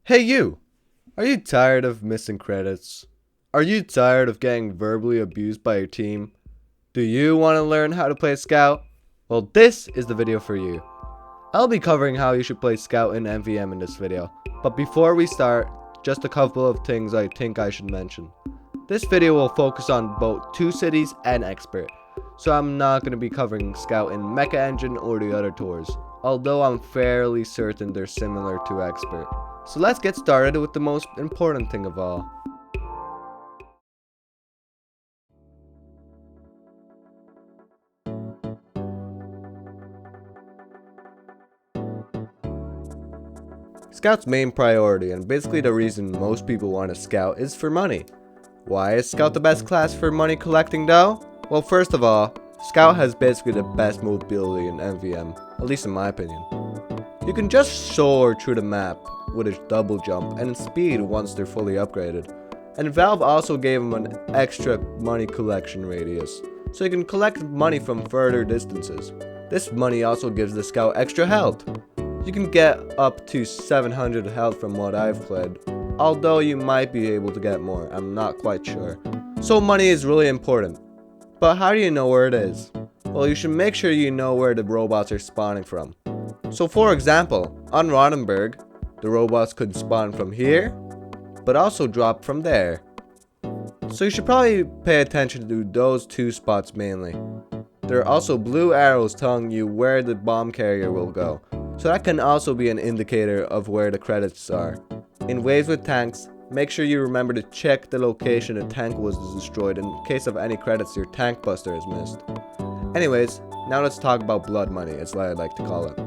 Hey you! Are you tired of missing credits? Are you tired of getting verbally abused by your team? Do you want to learn how to play Scout? Well, this is the video for you. I'll be covering how you should play Scout in MVM in this video. But before we start, just a couple of things I think I should mention. This video will focus on both 2 cities and Expert, so I'm not going to be covering Scout in Mecha Engine or the other tours, although I'm fairly certain they're similar to Expert. So let's get started with the most important thing of all. Scout's main priority, and basically the reason most people want to Scout, is for money. Why is Scout the best class for money collecting though? Well, first of all, Scout has basically the best mobility in MVM, at least in my opinion. You can just soar through the map with a double jump and speed once they're fully upgraded. And Valve also gave them an extra money collection radius, so you can collect money from further distances. This money also gives the Scout extra health. You can get up to 700 health from what I've played, although you might be able to get more, I'm not quite sure. So money is really important. But how do you know where it is? Well, you should make sure you know where the robots are spawning from. So for example, on Rottenburg, the robots could spawn from here, but also drop from there. So you should probably pay attention to those 2 spots mainly. There are also blue arrows telling you where the bomb carrier will go, so that can also be an indicator of where the credits are. In waves with tanks, make sure you remember to check the location a tank was destroyed in case of any credits your tank buster has missed. Anyways, now let's talk about blood money, as I like to call it.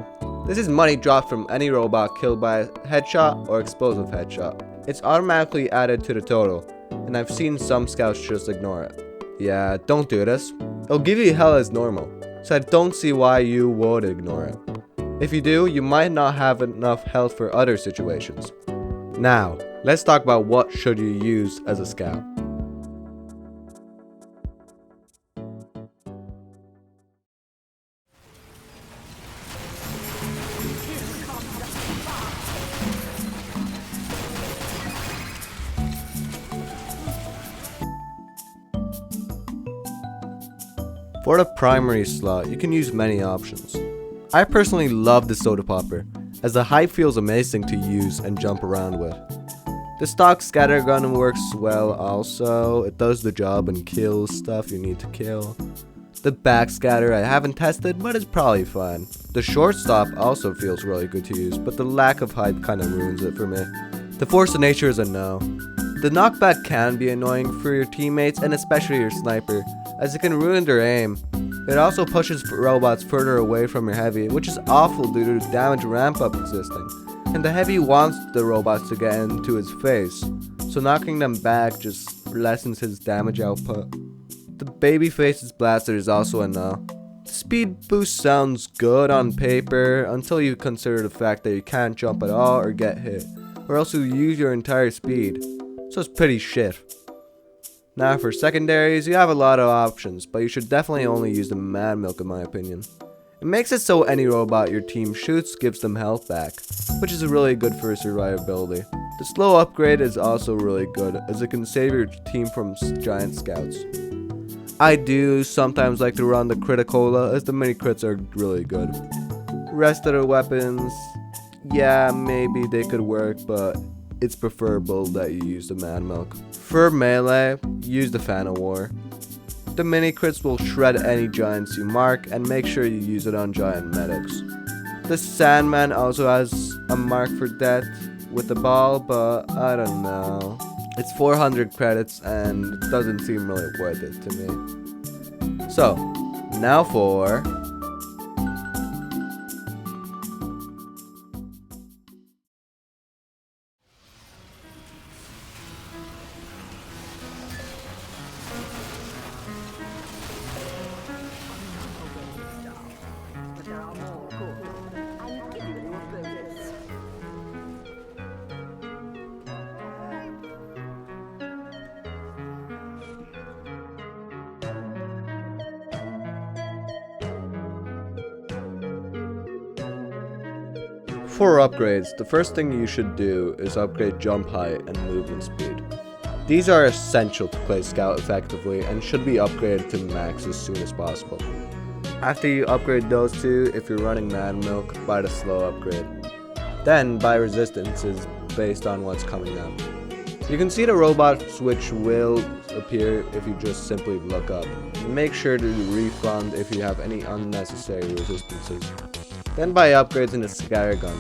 This is money dropped from any robot killed by a headshot or explosive headshot. It's automatically added to the total, and I've seen some scouts just ignore it. Yeah, don't do this. It'll give you hell as normal, so I don't see why you would ignore it. If you do, you might not have enough health for other situations. Now, let's talk about what should you use as a scout. For the primary slot, you can use many options. I personally love the soda popper, as the height feels amazing to use and jump around with. The stock scatter gun works well also, it does the job and kills stuff you need to kill. The back scatter I haven't tested, but it's probably fine. The shortstop also feels really good to use, but the lack of height kinda ruins it for me. The force of nature is a no. The knockback can be annoying for your teammates and especially your sniper, as it can ruin their aim. It also pushes robots further away from your heavy, which is awful due to the damage ramp up existing. And the heavy wants the robots to get into his face, so knocking them back just lessens his damage output. The babyface's blaster is also a no. The speed boost sounds good on paper until you consider the fact that you can't jump at all or get hit, or else you use your entire speed, so it's pretty shit. Now for secondaries, you have a lot of options, but you should definitely only use the Mad Milk in my opinion. It makes it so any robot your team shoots gives them health back, which is really good for survivability. The slow upgrade is also really good, as it can save your team from giant scouts. I do sometimes like to run the Criticola, as the mini crits are really good. Rest of the weapons, yeah, maybe they could work, but it's preferable that you use the Mad Milk. For melee, use the Fan of War. The mini crits will shred any giants you mark, and make sure you use it on giant medics. The Sandman also has a mark for death with the ball, but I don't know. It's 400 credits and it doesn't seem really worth it to me. So, now for I'm giving you a bonus. For upgrades, the first thing you should do is upgrade jump height and movement speed. These are essential to play Scout effectively and should be upgraded to max as soon as possible. After you upgrade those two, if you're running Mad Milk, buy the slow upgrade. Then buy resistances based on what's coming up. You can see the robot switch will appear if you just simply look up. Make sure to refund if you have any unnecessary resistances. Then buy upgrades in the Scattergun,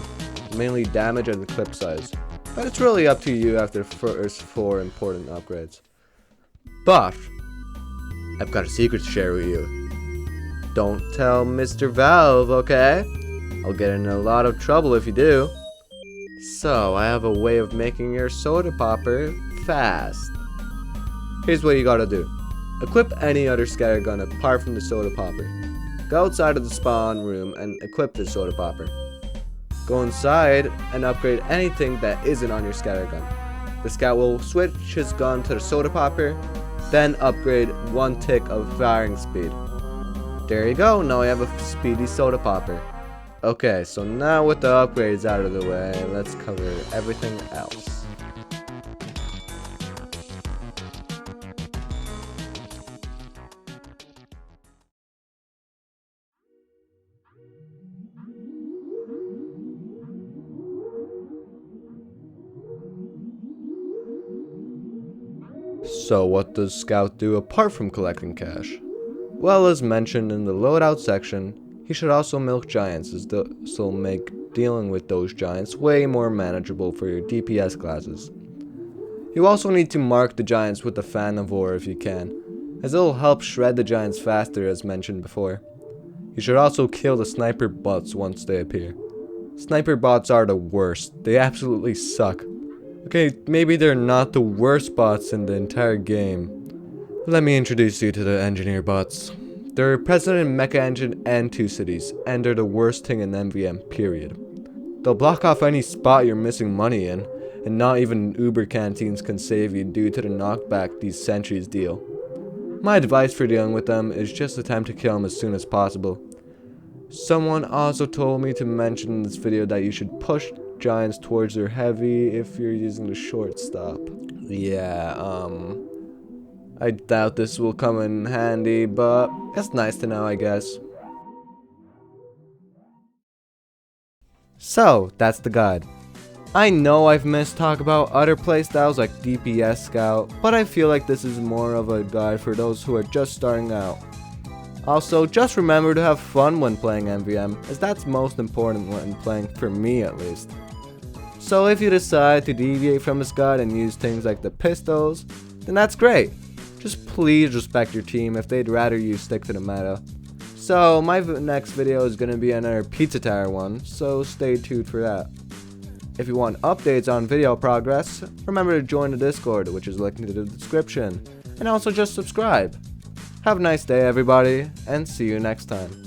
mainly damage and clip size, but it's really up to you after the first 4 important upgrades. But I've got a secret to share with you. Don't tell Mr. Valve, okay? I'll get in a lot of trouble if you do. So I have a way of making your soda popper fast. Here's what you gotta do. Equip any other Scattergun apart from the soda popper. Go outside of the spawn room and equip the soda popper. Go inside and upgrade anything that isn't on your Scattergun. The Scout will switch his gun to the soda popper, then upgrade 1 tick of firing speed. There you go, now I have a speedy soda popper. Okay, so now with the upgrades out of the way, let's cover everything else. So what does Scout do apart from collecting cash? Well, as mentioned in the loadout section, he should also milk giants, as this will make dealing with those giants way more manageable for your DPS classes. You also need to mark the giants with the Fan of War if you can, as it will help shred the giants faster as mentioned before. You should also kill the sniper bots once they appear. Sniper bots are the worst, they absolutely suck. Okay, maybe they're not the worst bots in the entire game. Let me introduce you to the engineer bots. They're present in Mecha Engine and 2 cities, and they're the worst thing in MVM, period. They'll block off any spot you're missing money in, and not even Uber canteens can save you due to the knockback these sentries deal. My advice for dealing with them is just attempt to kill them as soon as possible. Someone also told me to mention in this video that you should push giants towards their heavy if you're using the short stop. Yeah, I doubt this will come in handy, but it's nice to know, I guess. So, that's the guide. I know I've missed talk about other playstyles like DPS Scout, but I feel like this is more of a guide for those who are just starting out. Also, just remember to have fun when playing MVM, as that's most important when playing, for me at least. So if you decide to deviate from this guide and use things like the pistols, then that's great. Just please respect your team if they'd rather you stick to the meta. So my next video is going to be another Pizza Tower one, so stay tuned for that. If you want updates on video progress, remember to join the Discord, which is linked in the description, and also just subscribe. Have a nice day everybody, and see you next time.